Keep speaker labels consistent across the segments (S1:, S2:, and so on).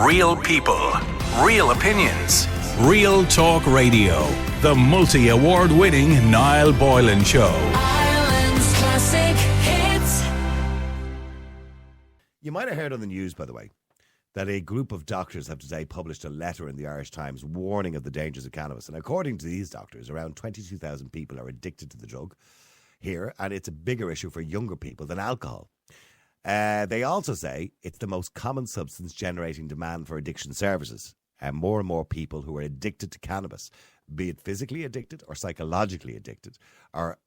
S1: Real people, real opinions, Real Talk Radio. The multi-award winning Niall Boylan Show.
S2: Ireland's classic hits.
S3: You might have heard on the news, by the way, that a group of doctors have today published a letter in the Irish Times warning of the dangers of cannabis. And according to these doctors, around 22,000 people are addicted to the drug here, and it's a bigger issue for younger people than alcohol. They also say it's the most common substance generating demand for addiction services. And more people who are addicted to cannabis, be it physically addicted or psychologically addicted, are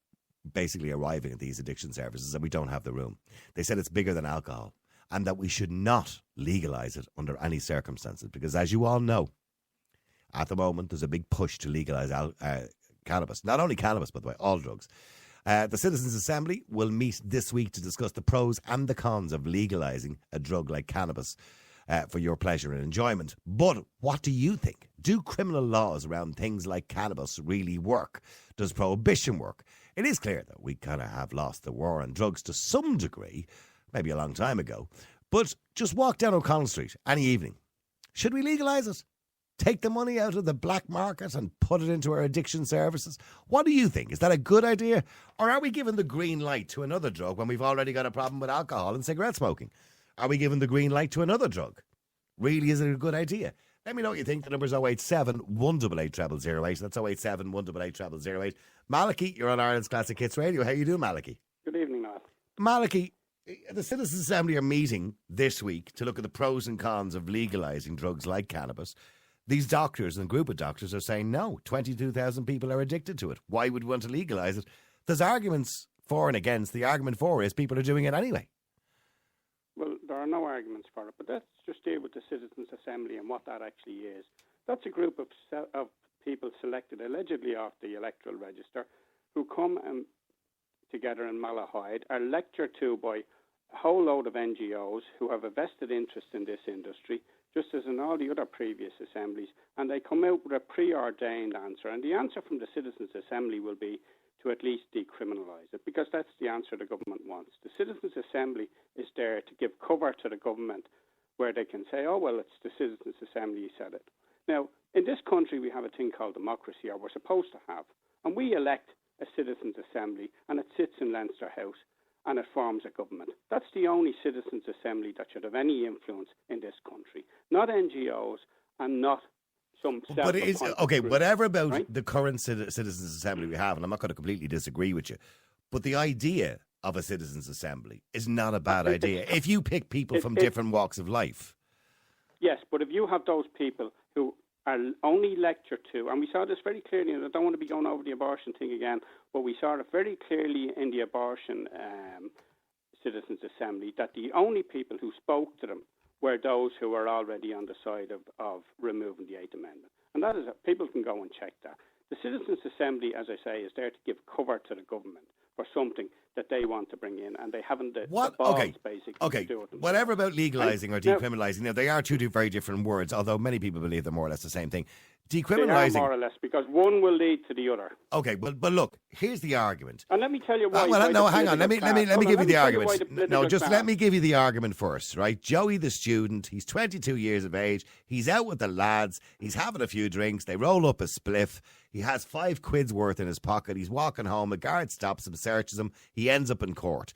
S3: basically arriving at these addiction services, and we don't have the room. They said it's bigger than alcohol and that we should not legalise it under any circumstances because, as you all know, at the moment there's a big push to legalise cannabis. Not only cannabis, by the way, all drugs. The Citizens' Assembly will meet this week to discuss the pros and the cons of legalising a drug like cannabis for your pleasure and enjoyment. But what do you think? Do criminal laws around things like cannabis really work? Does prohibition work? It is clear that we kind of have lost the war on drugs to some degree, maybe a long time ago. But just walk down O'Connell Street any evening. Should we legalise it? Take the money out of the black market and put it into our addiction services? What do you think? Is that a good idea? Or are we giving the green light to another drug when we've already got a problem with alcohol and cigarette smoking? Are we giving the green light to another drug? Really, is it a good idea? Let me know what you think. The number's 087 188 0008. That's 087 188 0008. Malachy, you're on Ireland's Classic Hits Radio. How you doing, Malachy?
S4: Good evening, Niall.
S3: Malachy, the Citizens' Assembly are meeting this week to look at the pros and cons of legalising drugs like cannabis. These doctors and group of doctors are saying no, 22,000 people are addicted to it. Why would we want to legalise it? There's arguments for and against. The argument for is people are doing it anyway.
S4: Well, there are no arguments for it, but let's just deal with the Citizens' Assembly and what that actually is. That's a group of people selected allegedly off the electoral register who come together in Malahide, are lectured to by a whole load of NGOs who have a vested interest in this industry, just as in all the other previous assemblies, and they come out with a preordained answer. And the answer from the Citizens' Assembly will be to at least decriminalise it, because that's the answer the government wants. The Citizens' Assembly is there to give cover to the government where they can say, oh, well, it's the Citizens' Assembly who said it. Now, in this country, we have a thing called democracy, or we're supposed to have, and we elect a Citizens' Assembly, and it sits in Leinster House, and it forms a government. That's the only Citizens' Assembly that should have any influence in this country. Not NGOs and not some
S3: But it is, okay,
S4: group,
S3: whatever about
S4: right?
S3: the current Citizens' Assembly we have, and I'm not going to completely disagree with you, but the idea of a Citizens' Assembly is not a bad idea. If you pick people from different walks of life.
S4: Yes, but if you have those people who are only lectured to, and we saw this very clearly, and I don't want to be going over the abortion thing again, but we saw it very clearly in the abortion Citizens' Assembly, that the only people who spoke to them were those who were already on the side of removing the Eighth Amendment. And that is, people can go and check that. The Citizens' Assembly, as I say, is there to give cover to the government for something that they want to bring in, and they haven't the balls, basically, to do it themselves.
S3: Whatever about legalising or decriminalising, now, they are two very different words, although many people believe they're more or less the same thing. Decriminalising...
S4: They are more or less, because one will lead to the other.
S3: Okay, but look, here's the argument.
S4: And let me tell you why...
S3: hang on, let me give you the argument.
S4: No,
S3: let me give you the argument first, right? Joey the student, he's 22 years of age, he's out with the lads, he's having a few drinks, they roll up a spliff, he has £5 worth in his pocket, he's walking home, a guard stops him, searches him, he ends up in court.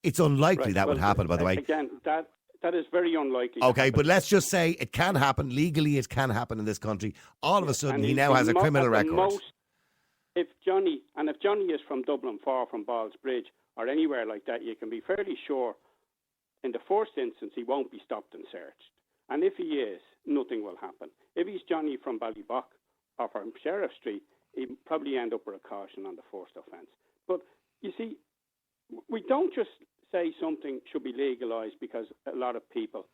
S3: It's unlikely that would happen, by the way.
S4: Again, that is very unlikely.
S3: Okay, but let's just say it can happen. Legally, it can happen in this country. All of a sudden, he now has a criminal record.
S4: If Johnny is from Dublin, far from Ballsbridge, or anywhere like that, you can be fairly sure in the first instance he won't be stopped and searched. And if he is, nothing will happen. If he's Johnny from Ballybock or from Sheriff Street, he'll probably end up with a caution on the first offence. But, you see, we don't just say something should be legalised because a lot of people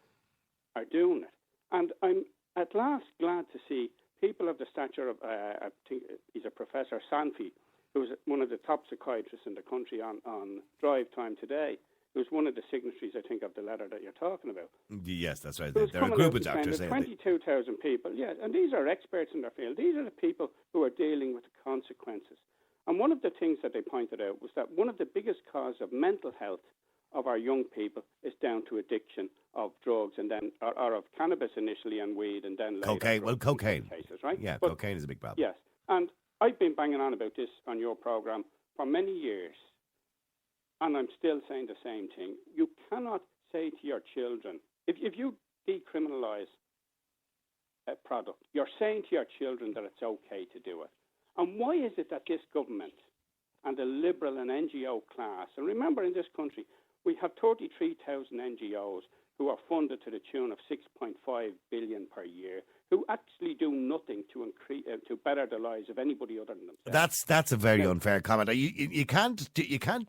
S4: are doing it. And I'm at last glad to see people of the stature of, I think he's a Professor Sanfi, who's one of the top psychiatrists in the country on Drive Time Today, who's one of the signatories, I think, of the letter that you're talking about.
S3: Yes, that's right. They're a group of doctors.
S4: 22,000 people, yeah, and these are experts in their field. These are the people who are dealing with the consequences. And one of the things that they pointed out was that one of the biggest causes of mental health of our young people is down to addiction of drugs and then, or of cannabis initially and weed and then later.
S3: Cocaine. Well, cocaine.
S4: Cases, right?
S3: Yeah,
S4: but,
S3: cocaine is a big problem.
S4: Yes. And I've been banging on about this on your program for many years. And I'm still saying the same thing. You cannot say to your children, if you decriminalise a product, you're saying to your children that it's okay to do it. And why is it that this government and the liberal and NGO class, and remember in this country, we have 33,000 NGOs who are funded to the tune of 6.5 billion per year, who actually do nothing to increase to better the lives of anybody other than themselves.
S3: That's a very unfair comment. You can't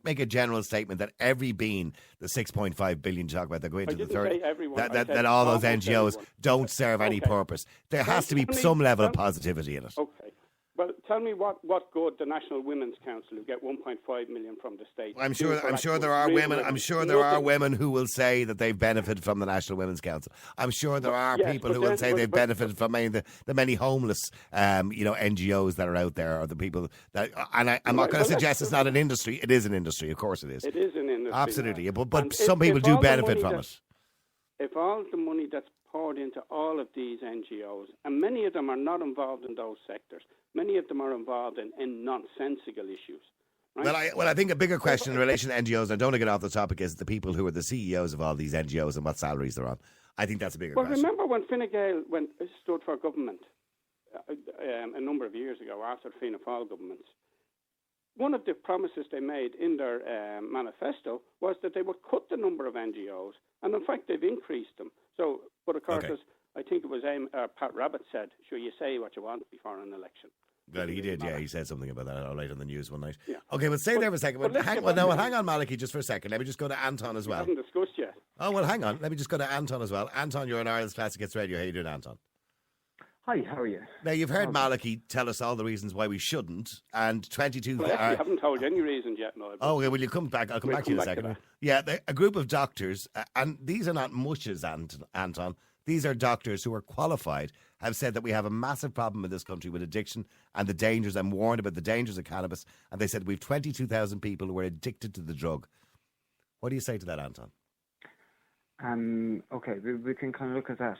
S3: make a general statement that every bean, the 6.5 billion you talk about, that go into the third, that all those NGOs don't serve any purpose. There has to be some level of positivity in it.
S4: Okay. Well, tell me what good the National Women's Council, who get 1.5 million from the state.
S3: I'm sure there are women. I'm sure there are women who will say that they've benefited from the National Women's Council. I'm sure there are people who will say they've benefited from the many homeless, NGOs that are out there, or the people that. And I'm not going to suggest it's not an industry. It is an industry, of course it is.
S4: It is an industry,
S3: absolutely. But some people do benefit from it.
S4: If all the money that's poured into all of these NGOs, and many of them are not involved in those sectors. Many of them are involved in nonsensical issues. Right?
S3: Well, I think a bigger question in relation to NGOs, and I don't want to get off the topic, is the people who are the CEOs of all these NGOs and what salaries they're on. I think that's a bigger question.
S4: Well, remember when Fine Gael stood for government a number of years ago, after the Fianna Fáil governments, one of the promises they made in their manifesto was that they would cut the number of NGOs, and in fact they've increased them. So, but of course, as I think it was Pat Rabbit said, sure, you say what you want before an election.
S3: Well, he did, yeah. He said something about that all right on the news one night.
S4: Yeah.
S3: Okay, but stay there for a second. Hang on, Malachy, just for a second. Let me just go to Anton as well.
S4: We haven't discussed yet.
S3: Oh, well, hang on. Let me just go to Anton as well. Anton, you're on Ireland's Classic Hits Radio. How you doing, Anton?
S5: Hi, how are you?
S3: Now, you've heard Malachy tell us all the reasons why we shouldn't, and 22...
S4: Well, I haven't told you any reasons yet, no.
S3: Oh, okay, will you come back? I'll come back to you in a second. Yeah, a group of doctors, and these are not mushes, Anton. These are doctors who are qualified, have said that we have a massive problem in this country with addiction and the dangers, and warned about the dangers of cannabis. And they said we've 22,000 people who are addicted to the drug. What do you say to that, Anton?
S5: Okay, we can kind of look at that.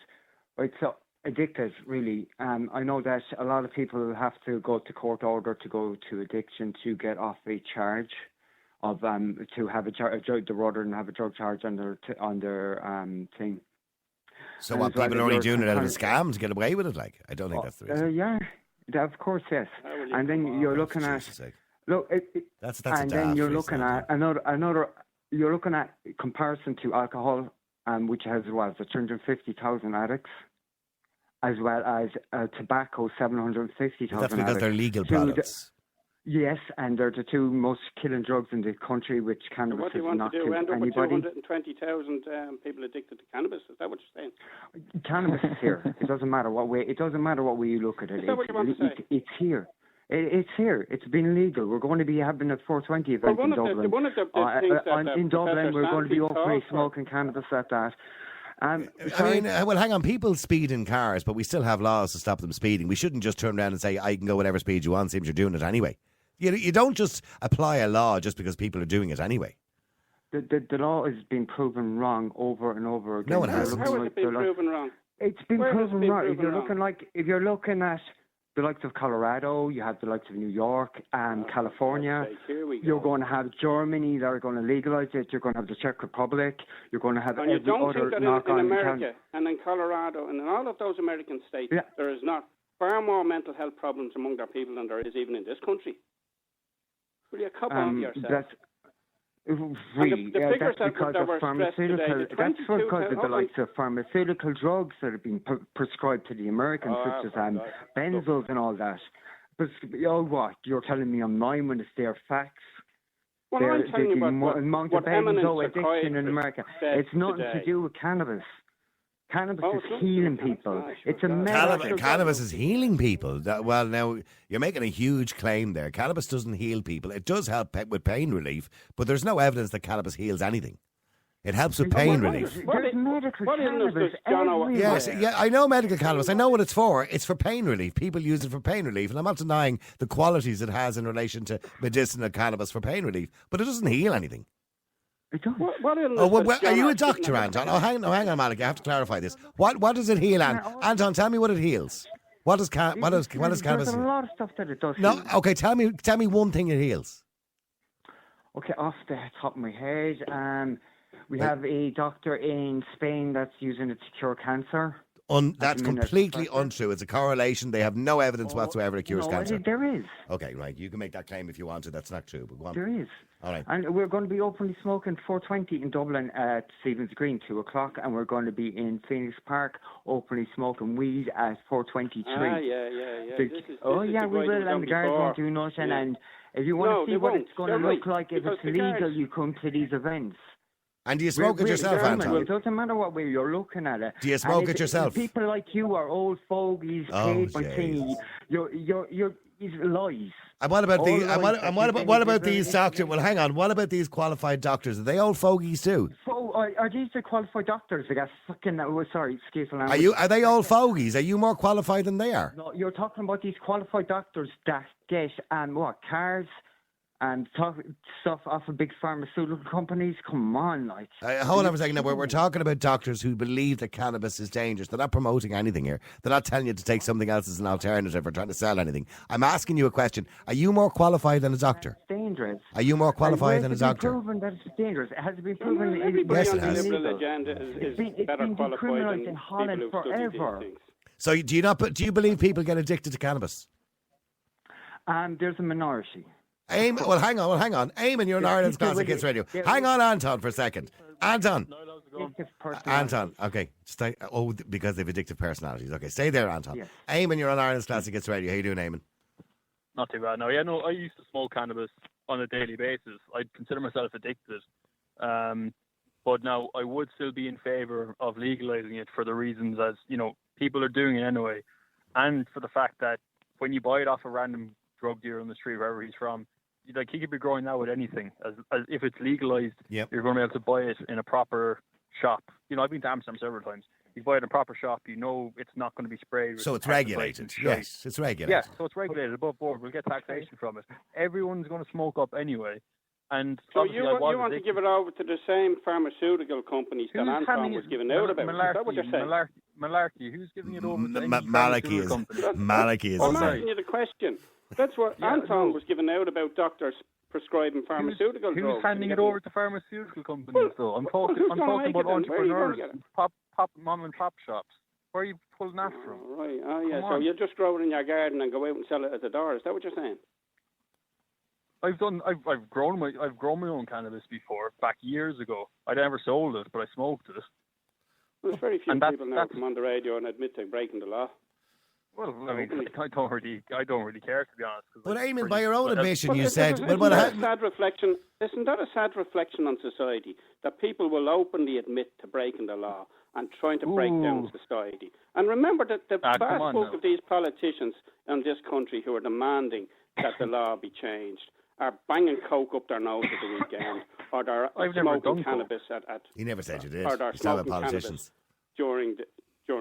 S5: Right, so addicted, really. I know that a lot of people have to go to court order to go to addiction to get off a charge of to have a drug, rather than have a drug charge on their thing.
S3: So what, people are only doing it out of a scam to get away with it? Like, I don't think that's the reason.
S5: Yeah, of course, yes. And then you're looking at
S3: that's
S5: and then you're looking at another. You're looking at comparison to alcohol, which has 250,000 addicts, as well as tobacco, 750,000.
S3: That's because they're legal products.
S5: Yes, and they're the two most killing drugs in the country, which cannabis is not killing anybody.
S4: What do you want to do? End up with 220,000 people addicted to cannabis? Is that what you're saying?
S5: Cannabis is here. It doesn't matter what way. It doesn't matter what way you look at it.
S4: Is that what you want to say?
S5: It's here. It's here. It's been legal. We're going to be having a 420 event in Dublin. In Dublin, we're going to be openly smoking cannabis at that.
S3: Well, hang on. People speed in cars, but we still have laws to stop them speeding. We shouldn't just turn around and say, I can go whatever speed you want, seems you're doing it anyway. You don't just apply a law just because people are doing it anyway.
S5: The law has been proven wrong over and over again.
S3: No one has.
S4: How has it been proven wrong?
S5: It's been proven wrong. If you're looking at the likes of Colorado, you have the likes of New York and California. You're going to have Germany that are going to legalize it. You're going to have the Czech Republic. You're going to have every other knock-on.
S4: In America and in Colorado and in all of those American states, there is not far more mental health problems among their people than there is even in this country. Will you cop on yourself?
S5: Really, that's because of pharmaceutical. That's because of the likes of pharmaceutical drugs that have been prescribed to the Americans, such as benzos and all that. But what? You're telling me I'm lying when it's their facts?
S4: Well, I'm telling you about
S5: amount of benzo addiction in America. It's nothing to do with cannabis. Cannabis is healing people. It's a medicine.
S3: Cannabis is healing people. Well, now, you're making a huge claim there. Cannabis doesn't heal people. It does help with pain relief, but there's no evidence that cannabis heals anything. It helps with pain relief.
S5: There's medical cannabis everywhere.
S3: Yes, I know medical cannabis. I know what it's for. It's for pain relief. People use it for pain relief, and I'm not denying the qualities it has in relation to medicinal cannabis for pain relief, but it doesn't heal anything.
S5: It does.
S4: What illness
S3: Oh, well,
S4: has
S3: are
S4: John
S3: you a
S4: Arse sitting
S3: doctor,
S4: at the
S3: Anton?
S4: back?
S3: Hang on, Malik. I have to clarify this. What does it heal, Anton? Tell me what it heals. What does cannabis?
S5: There's a lot of stuff that it does.
S3: No,
S5: heal.
S3: okay. Tell me one thing it heals.
S5: Okay, off the top of my head, we have a doctor in Spain that's using it to cure cancer.
S3: That's completely untrue. It's a correlation. They have no evidence whatsoever it cures cancer.
S5: There is.
S3: Okay, right. You can make that claim if you want to. That's not true. But go on.
S5: There is.
S3: All right.
S5: And we're going to be openly smoking 420 in Dublin at Stephen's Green, 2 o'clock, and we're going to be in Phoenix Park openly smoking weed at 423.
S4: Yeah.
S5: We will, and the guards won't do nothing. Yeah. And if you want to see what it's going to look like if it's legal, you come to these events.
S3: And do you smoke it yourself, Anton?
S5: It doesn't matter what way you're looking at it.
S3: Do you smoke it yourself?
S5: People like you are old fogies, paid by thingy. You're lies.
S3: And what about these doctors? Well, hang on. What about these qualified doctors? Are they old fogies too?
S5: Are these the qualified doctors? I guess fucking. Sorry, excuse me.
S3: Are they old fogies? Are you more qualified than they are?
S5: No, you're talking about these qualified doctors that get cars and stuff off of big pharmaceutical companies. Come on, like.
S3: Hold on a second. Now we're talking about doctors who believe that cannabis is dangerous. They're not promoting anything here. They're not telling you to take something else as an alternative or trying to sell anything. I'm asking you a question. Are you more qualified than a doctor?
S5: It's dangerous.
S3: Are you more qualified than a doctor?
S5: It's been proven that it's dangerous. It has been proven.
S4: Everybody on
S3: it
S4: the
S3: has.
S4: liberal agenda is better qualified than
S5: in Holland
S4: people who study
S5: forever.
S4: these things.
S3: So do you believe people get addicted to cannabis?
S5: There's a minority.
S3: Well, hang on. Eamon, you're in Ireland's Classic Hits Radio. Hang on, Anton, for a second. Anton. Anton, okay. Because they've addictive personalities. Okay, stay there, Anton.
S5: Yes.
S3: Eamon, you're on Ireland's Classic Hits Radio. How you doing, Eamon?
S6: Not too bad. No, I used to smoke cannabis on a daily basis. I'd consider myself addicted. But now I would still be in favour of legalising it for the reasons as, people are doing it anyway. And for the fact that when you buy it off a random drug dealer on the street, wherever he's from, he could be growing that with anything. As if it's legalised,
S3: Yep.
S6: You're going to be able to buy it in a proper shop. I've been to Amsterdam several times. You buy it in a proper shop, it's not going to be sprayed.
S3: So it's regulated. Yes, it's regulated.
S6: Yeah, so it's regulated above board. We'll get taxation from it. Everyone's going to smoke up anyway. And
S4: so you want to give it over to the same pharmaceutical companies that Anton was giving out about? Is that what you're saying?
S6: Malarkey. Who's giving it over to any
S3: Malachy is.
S6: company?
S4: I'm asking you the question. That's what Anton was giving out about doctors prescribing pharmaceutical drugs.
S6: Who's handing it over to pharmaceutical companies, though? I'm talking about entrepreneurs, mom and pop shops. Where are you pulling that from?
S4: Right. Oh, yeah. So you just grow it in your garden and go out and sell it at the door. Is that what you're saying?
S6: I've grown my own cannabis before, back years ago. I never sold it, but I smoked it.
S4: Well, there's very few people now come on the radio and admit to breaking the law.
S6: Well, I mean, I don't really care, to be honest.
S3: But Eamon, by your own admission, you said...
S4: Isn't that a sad reflection on society, that people will openly admit to breaking the law and trying to break down society? And remember that the vast bulk of these politicians in this country who are demanding that the law be changed are banging coke up their nose at the weekend, or they're smoking cannabis at...
S3: He never said you did.
S4: Or they're smoking cannabis during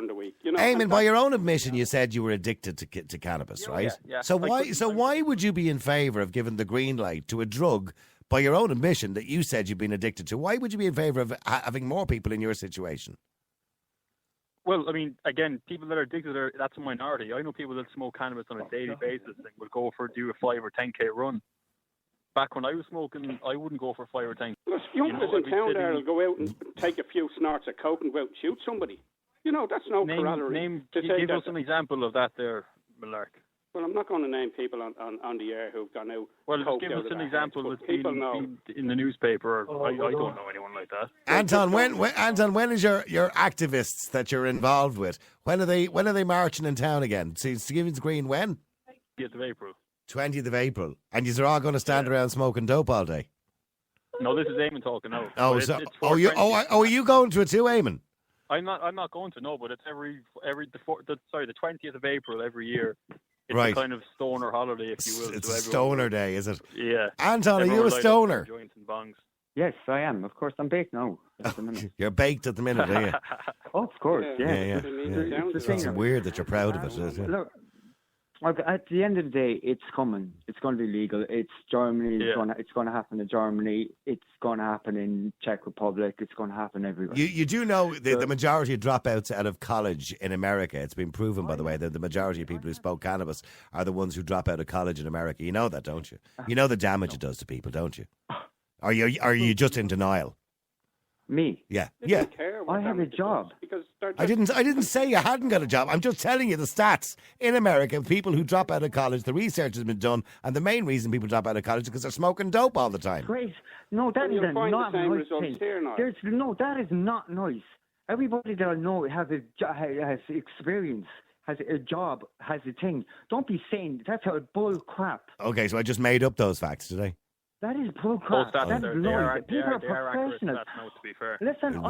S4: the week.
S3: Eamon, by your own admission, you said you were addicted to cannabis, right?
S6: Yeah.
S3: So why would you be in favour of giving the green light to a drug, by your own admission, that you said you've been addicted to? Why would you be in favour of having more people in your situation?
S6: Well, I mean, again, people that are addicted, that's a minority. I know people that smoke cannabis on a daily basis and would go do a 5 or 10k run. Back when I was smoking, I wouldn't go for 5 or 10.
S4: Well, youngsters in town there will go out and take a few snorts of coke and go out and shoot somebody. That's no corollary.
S6: Give us an example of that there, Malark.
S4: Well, I'm not going to name people on the air who've gone out.
S6: Well, just give us an example that's been in the newspaper. I don't know anyone like that.
S3: Anton, when is your activists that you're involved with? When are they marching in town again? Stephen's Green when?
S6: 20th of April.
S3: 20th of April, and you're all going to stand around smoking dope all day.
S6: No, this is Eamon talking now.
S3: Are you going to it too, Eamon?
S6: I'm not going to, no, but it's the 20th of April every year. It's
S3: right.
S6: a kind of stoner holiday, if you will.
S3: It's a stoner day, is it?
S6: Yeah.
S3: Anton, are you a stoner?
S6: Joints and bongs.
S5: Yes, I am. Of course, I'm baked now.
S3: You're baked at the minute, are you?
S5: Oh, of course, yeah.
S3: It's weird that you're proud of it.
S5: Look, At the end of the day, it's coming. It's going to be legal. It's Germany. It's going to happen in Germany. It's going to happen in Czech Republic. It's going to happen everywhere.
S3: You do know the majority of dropouts out of college in America. It's been proven, by the way, that the majority of people who smoke cannabis are the ones who drop out of college in America. You know that, don't you? You know the damage it does to people, don't you? Are you just in denial?
S5: Me?
S3: Yeah.
S5: I have a job.
S4: Because
S3: I didn't say you hadn't got a job. I'm just telling you the stats. In America, people who drop out of college, the research has been done, and the main reason people drop out of college is because they're smoking dope all the time.
S5: Great. No, that is not nice thing. That is not nice. Everybody that I know has experience, has a job, has a thing. Don't be saying that's a bull crap.
S3: Okay, so I just made up those facts, did I?
S5: That is bull crap. That's noise. People are professionals.
S6: To be fair.
S5: Listen,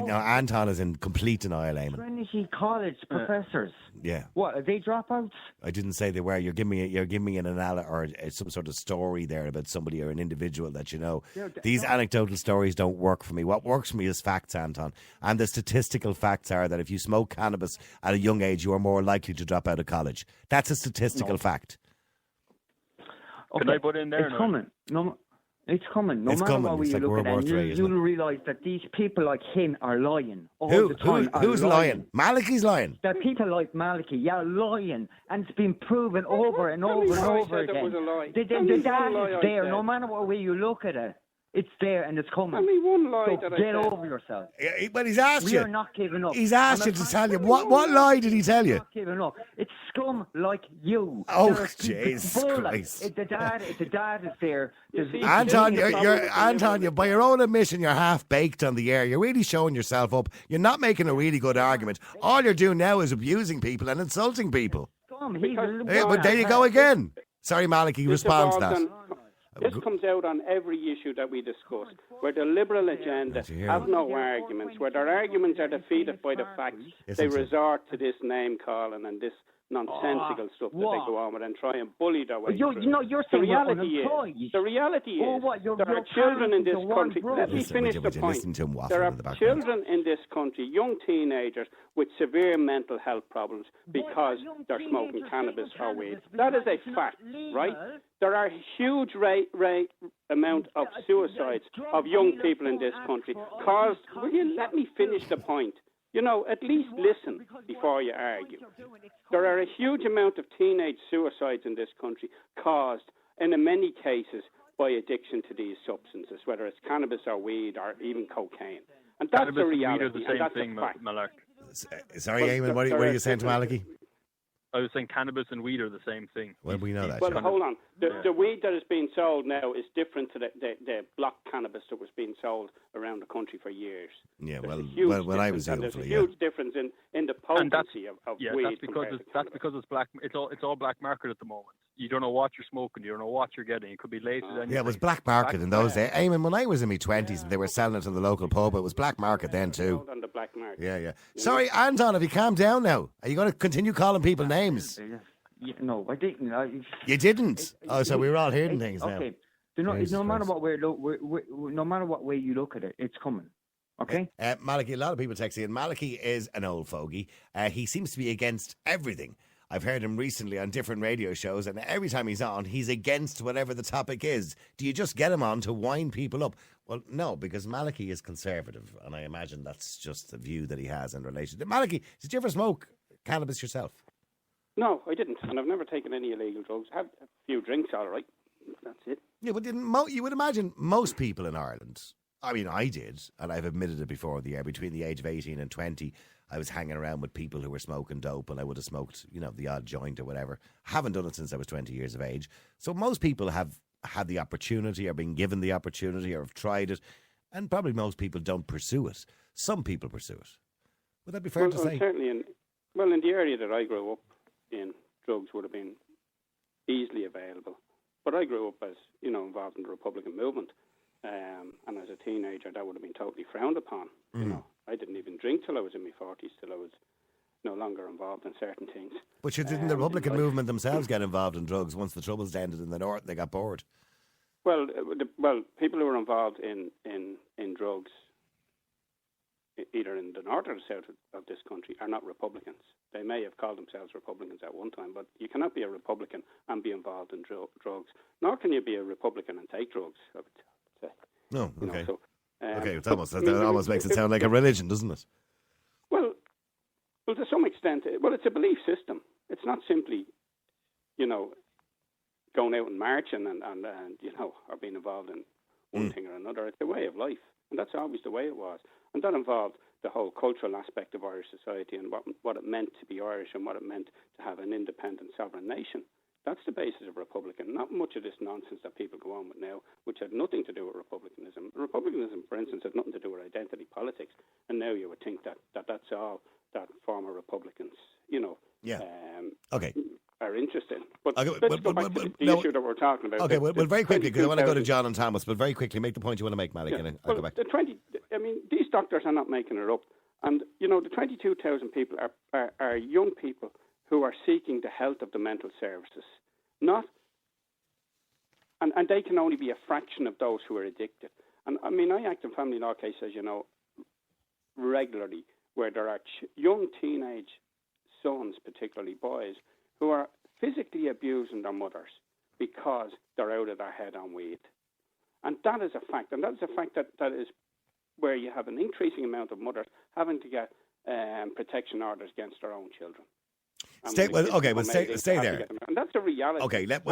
S3: Anton is in complete denial, Eamon.
S5: Trinity College professors.
S3: Yeah.
S5: What, are they dropouts?
S3: I didn't say they were. You're giving me an analogy or some sort of story there about somebody or an individual that you know. These anecdotal stories don't work for me. What works for me is facts, Anton. And the statistical facts are that if you smoke cannabis at a young age, you are more likely to drop out of college. That's a statistical fact.
S6: Can I put in there?
S5: It's coming. No, it's coming. No matter what way you look at it, you'll realise that these people like him are lying all the time.
S3: Who's lying? Malachi's lying.
S5: That people like Malachi, lying, and it's been proven over and over and over again. The data is there. No matter what way you look at it. It's there and it's coming.
S4: Tell me one lie
S5: so
S4: that I
S5: get
S4: said.
S5: over yourself.
S3: Yeah, but he's asked you.
S5: We're not giving up.
S3: He's asked you to tell you. What lie did he tell you?
S5: Not giving up. It's scum like you.
S3: Oh, Jesus Christ.
S5: The dad is there.
S3: Anton, you're by your own admission, you're half baked on the air. You're really showing yourself up. You're not making a really good argument. All you're doing now is abusing people and insulting people.
S5: Scum.
S3: But there you go again. Sorry, Maliki, responds to that.
S4: This comes out on every issue that we discuss, where the Liberal agenda have no arguments, where their arguments are defeated by the facts. They resort to this name calling and this nonsensical stuff that they go on with and try and bully their way through.
S5: You're saying
S4: the reality is there are children in this country. Let me finish the point. There are children in this country, young teenagers, with severe mental health problems because they're smoking cannabis or weed. That is a fact, right? There are a huge amount of suicides of young people in this country caused. Will you let me finish the point? You know, at least listen before you argue. There are a huge amount of teenage suicides in this country caused, and in many cases, by addiction to these substances, whether it's cannabis or weed or even cocaine. And that's the reality, and that's a fact.
S3: Sorry, Eamon, what are you saying to Maliki?
S6: I was saying cannabis and weed are the same thing.
S3: Well, we know that.
S4: Well, hold on. The weed that is being sold now is different to the block cannabis that was being sold around the country for years.
S3: Yeah, when I was young,
S4: there's a huge difference in the potency of weed.
S6: That's because it's black. It's all black market at the moment. You don't know what you're smoking. You don't know what you're getting. It could be laced.
S3: Yeah, it was black market in those days. Eamon, when I was in my 20s and they were selling it in the local pub, it was black market then too.
S4: On the black market.
S3: Yeah. Sorry, Anton, have you calmed down now? Are you going to continue calling people names?
S5: No, I didn't.
S3: You didn't? So we were all hearing things now.
S5: Okay. No matter what way you look at it, it's coming. Okay?
S3: Maliki, a lot of people texting in. Maliki is an old fogey. He seems to be against everything. I've heard him recently on different radio shows, and every time he's on, he's against whatever the topic is. Do you just get him on to wind people up? Well, no, because Maliki is conservative, and I imagine that's just the view that he has in relation to... Maliki, did you ever smoke cannabis yourself?
S4: No, I didn't, and I've never taken any illegal drugs. Had a few drinks, all right. That's it.
S3: Yeah, but you would imagine most people in Ireland... I mean, I did, and I've admitted it before the year, between the age of 18 and 20... I was hanging around with people who were smoking dope, and I would have smoked, the odd joint or whatever. Haven't done it since I was 20 years of age. So most people have had the opportunity or been given the opportunity or have tried it, and probably most people don't pursue it. Some people pursue it. Would that be fair to say?
S4: Certainly in the area that I grew up in, drugs would have been easily available. But I grew up as, involved in the Republican movement. And as a teenager, that would have been totally frowned upon. I didn't even drink till I was in my 40s, till I was no longer involved in certain things.
S3: But didn't the Republican movement themselves get involved in drugs once the Troubles ended in the North? They got bored.
S4: Well, people who were involved in drugs, either in the north or the south of this country, are not Republicans. They may have called themselves Republicans at one time, but you cannot be a Republican and be involved in drugs. Nor can you be a Republican and take drugs, I would say.
S3: No,
S4: You know,
S3: okay.
S4: so,
S3: Okay, it's
S4: but,
S3: almost,
S4: I
S3: that
S4: mean,
S3: almost makes it sound like a religion, doesn't it?
S4: Well, to some extent, it's a belief system. It's not simply, going out and marching and or being involved in one thing or another. It's a way of life, and that's always the way it was. And that involved the whole cultural aspect of Irish society and what it meant to be Irish and what it meant to have an independent sovereign nation. That's the basis of Republican. Not much of this nonsense that people go on with now, which had nothing to do with Republicanism. Republicanism, for instance, had nothing to do with identity politics. And now you would think that's all that former Republicans,
S3: Okay.
S4: are interested in. But
S3: Okay,
S4: let's go back to the issue that we're talking about.
S3: Okay, well, very quickly, because I want to go to
S4: 22,000
S3: John and Thomas, but very quickly, make the point you want to make, Malik, and I'll go back.
S4: These doctors are not making it up. And, the 22,000 people are young people who are seeking the health of the mental services. And they can only be a fraction of those who are addicted. And, I act in family law cases, regularly, where there are young teenage sons, particularly boys, who are physically abusing their mothers because they're out of their head on weed. And that is a fact. And that is a fact that is where you have an increasing amount of mothers having to get protection orders against their own children.
S3: Stay there.
S4: And that's a reality.
S3: Okay, that's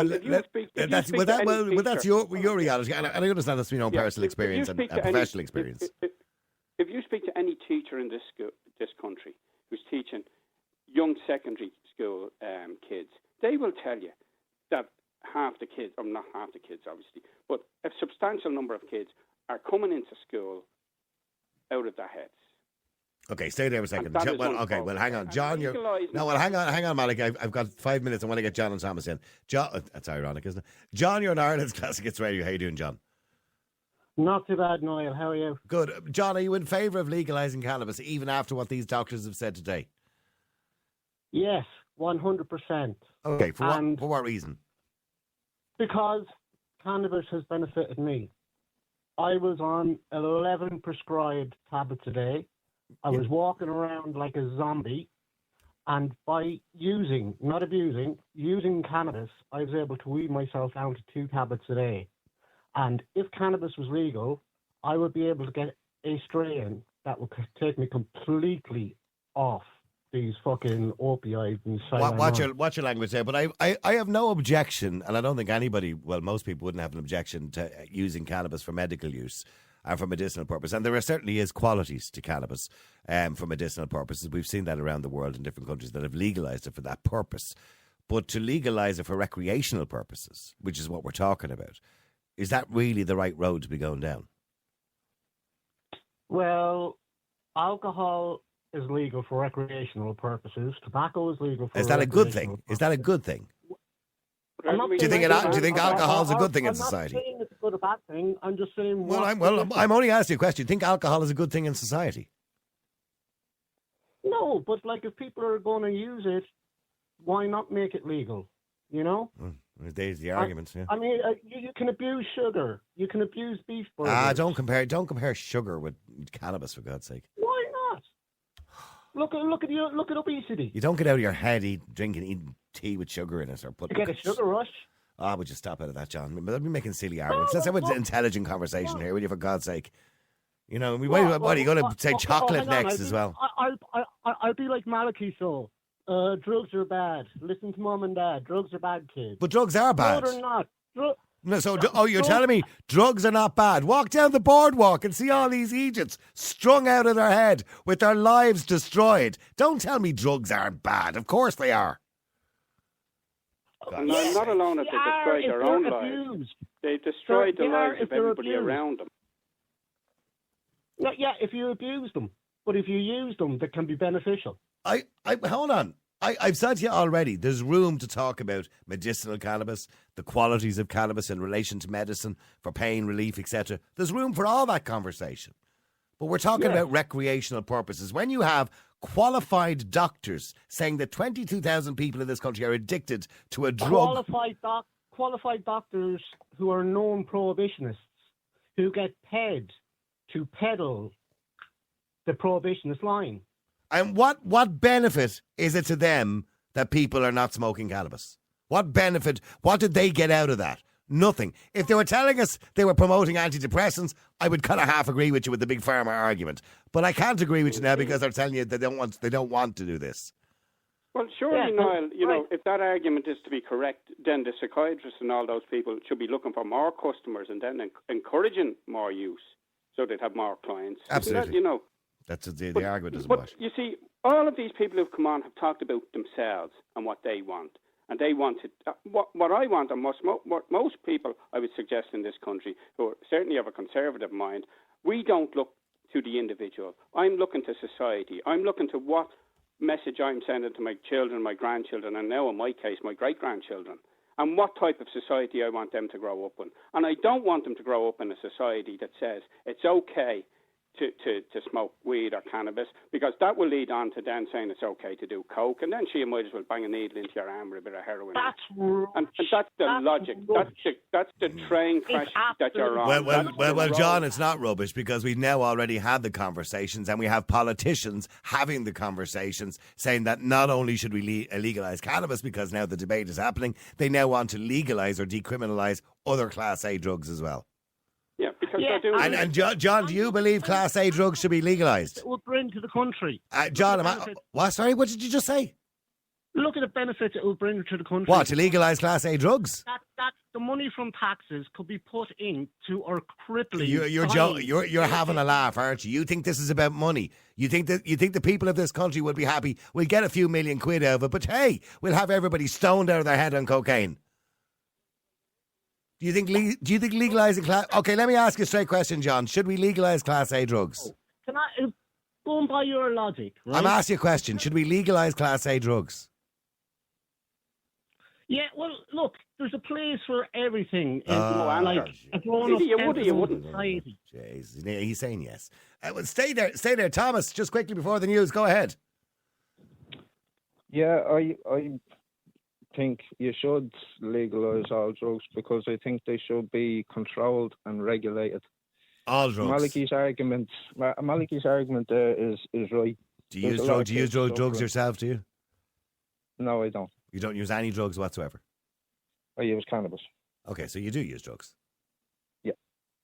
S3: your reality, and I understand that's your own personal experience and professional experience.
S4: If you speak to any teacher in this country who's teaching young secondary school kids, they will tell you that half the kids, or not half the kids, obviously, but a substantial number of kids are coming into school out of their heads.
S3: Okay, stay there for a second. Hang on. John, hang on, Malik. I've got 5 minutes. I want to get John and Thomas in. John, that's ironic, isn't it? John, you're on Ireland's Classic Hits Radio. How you doing, John?
S7: Not too bad, Niall. How are you?
S3: Good. John, are you in favour of legalising cannabis, even after what these doctors have said today?
S7: Yes, 100%.
S3: Okay, for what reason?
S7: Because cannabis has benefited me. I was on 11 prescribed tablets a day. I was walking around like a zombie, and by using cannabis, I was able to wean myself down to 2 tablets a day. And if cannabis was legal, I would be able to get a strain that would take me completely off these fucking opioids and
S3: watch your language there. But I have no objection, and I don't think anybody, well, most people wouldn't have an objection to using cannabis for medical use and for medicinal purpose. And there certainly is qualities to cannabis for medicinal purposes. We've seen that around the world in different countries that have legalised it for that purpose. But to legalise it for recreational purposes, which is what we're talking about, is that really the right road to be going down?
S7: Well, alcohol is legal for recreational purposes. Tobacco is legal for
S3: Is that a good thing? Is that a good thing? Do you think alcohol is a good thing in society?
S7: I'm not saying it's a good or bad thing. I'm just saying.
S3: I'm only asking you a question. Do you think alcohol is a good thing in society?
S7: No, but if people are going to use it, why not make it legal?
S3: There's the argument. Yeah.
S7: You can abuse sugar. You can abuse beef burgers.
S3: Don't compare sugar with cannabis, for God's sake.
S7: Why not? Look at obesity.
S3: You don't get out of your head eating tea with sugar in it or putting.
S7: You get a sugar rush.
S3: Would you stop out of that, John? We'll be making silly arguments. Let's have an intelligent conversation here, will you? For God's sake. What are you going to say? Chocolate next as well?
S7: I'll be like Malachi Soul. Drugs are bad. Listen to mom and dad. Drugs are bad, kids.
S3: But drugs are bad.
S7: No, they're not.
S3: You're telling me drugs are not bad? Walk down the boardwalk and see all these Egypts strung out of their head with their lives destroyed. Don't tell me drugs aren't bad. Of course they are.
S4: Not alone if they destroyed their own lives. They destroyed the lives of everybody around them.
S7: Yeah, if you abuse them. But if you use them, they can be beneficial.
S3: Hold on. I've said to you already, there's room to talk about medicinal cannabis, the qualities of cannabis in relation to medicine, for pain relief, etc. There's room for all that conversation. But we're talking about recreational purposes. When you have qualified doctors saying that 22,000 people in this country are addicted to a drug...
S7: Qualified doctors who are known prohibitionists, who get paid to peddle the prohibitionist line.
S3: And what benefit is it to them that people are not smoking cannabis? What benefit, what did they get out of that? Nothing. If they were telling us they were promoting antidepressants, I would kind of half agree with you with the big pharma argument. But I can't agree with you now because they're telling you they don't want to do this.
S4: Well, surely, Niall, if that argument is to be correct, then the psychiatrists and all those people should be looking for more customers and then encouraging more use so they'd have more clients.
S3: Absolutely. That's the argument doesn't work.
S4: You see, all of these people who've come on have talked about themselves and what they want. And they wanted what I want, and what most people I would suggest in this country who certainly have a conservative mind. We don't look to the individual. I'm looking to society. I'm looking to what message I'm sending to my children, my grandchildren, and now in my case, my great grandchildren, and what type of society I want them to grow up in. And I don't want them to grow up in a society that says it's okay to smoke weed or cannabis, because that will lead on to then saying it's okay to do coke, and then she might as well bang a needle into your arm with a bit of heroin.
S7: That's right.
S4: And that's the logic. That's the train crash that you're on.
S3: Well, John, it's not rubbish, because we've now already had the conversations, and we have politicians having the conversations saying that not only should we legalise cannabis, because now the debate is happening, they now want to legalise or decriminalise other Class A drugs as well.
S4: Yeah, because they're doing...
S3: And John, do you believe Class A drugs should be legalised?
S7: It would bring to the country.
S3: John, sorry, what did you just say?
S7: Look at the benefits it will bring to the country.
S3: What, to legalise Class A drugs?
S7: That the money from taxes could be put into our crippling...
S3: You're having a laugh, aren't you? You think this is about money. You think the people of this country would be happy. We'll get a few million quid out of it, but hey, we'll have everybody stoned out of their head on cocaine. Do you think legalising class... Okay, let me ask you a straight question, John. Should we legalise Class A drugs?
S7: Can I... Going by your logic, right?
S3: I'm asking you a question. Should we legalise Class A drugs?
S7: Yeah, well, look, there's a place for everything.
S4: Like
S7: a grown-up
S4: you wouldn't.
S7: society.
S3: Jeez, he's saying yes. Well, stay there, Thomas. Just quickly before the news, go ahead.
S8: Yeah, I think you should legalise all drugs, because I think they should be controlled and regulated.
S3: All drugs.
S8: Malachi's argument there is right.
S3: Do you use drugs yourself? Do you?
S8: No, I don't.
S3: You don't use any drugs whatsoever?
S8: I use cannabis.
S3: Okay, so you do use drugs?
S8: Yeah.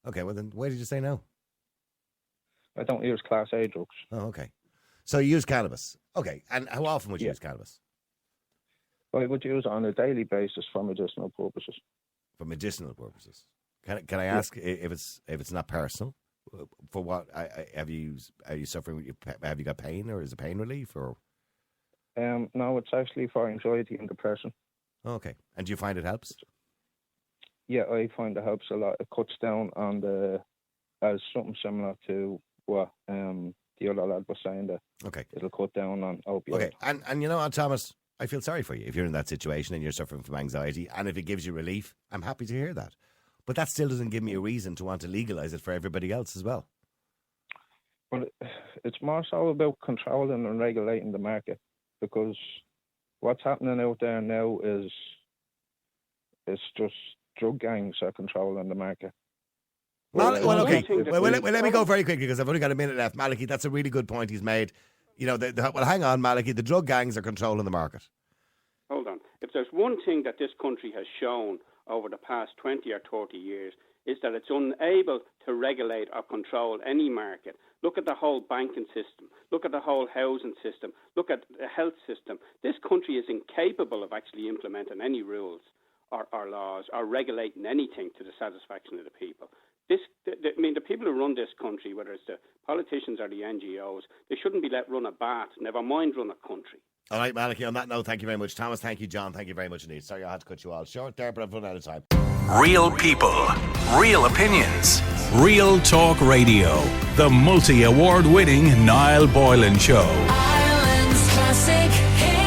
S3: Okay, well then why did you say no?
S8: I don't use Class A drugs.
S3: Oh, okay. So you use cannabis. Okay, and how often would you use cannabis?
S8: I would use it on a daily basis for medicinal purposes.
S3: For medicinal purposes. Can I ask if it's not personal? For what? Are you suffering? Have you got pain, or is it pain relief, or?
S8: No, it's actually for anxiety and depression.
S3: Okay, and do you find it helps?
S8: Yeah, I find it helps a lot. It cuts down on as something similar to what the other lad was saying there.
S3: Okay,
S8: it'll cut down on opioids.
S3: Okay, and you know what, Thomas? I feel sorry for you if you're in that situation and you're suffering from anxiety, and if it gives you relief, I'm happy to hear that. But that still doesn't give me a reason to want to legalise it for everybody else as well.
S8: But it's more so about controlling and regulating the market, because what's happening out there now is it's just drug gangs are controlling the market.
S3: Let me go very quickly, because I've only got a minute left. Malachi, that's a really good point he's made. You know, well, hang on, Malachi. The drug gangs are controlling the market.
S4: Hold on. If there's one thing that this country has shown over the past 20 or 30 years, is that it's unable to regulate or control any market. Look at the whole banking system. Look at the whole housing system. Look at the health system. This country is incapable of actually implementing any rules or laws or regulating anything to the satisfaction of the people. The people who run this country, whether it's the politicians or the NGOs, they shouldn't be let run a bat, never mind run a country.
S3: All right, Malachi, on that note, thank you very much. Thomas, thank you. John, thank you very much indeed. Sorry I had to cut you all short there, but I've run out of time.
S1: Real people, real opinions, Real Talk Radio. The multi-award winning Niall Boylan Show.
S2: Ireland's classic hits.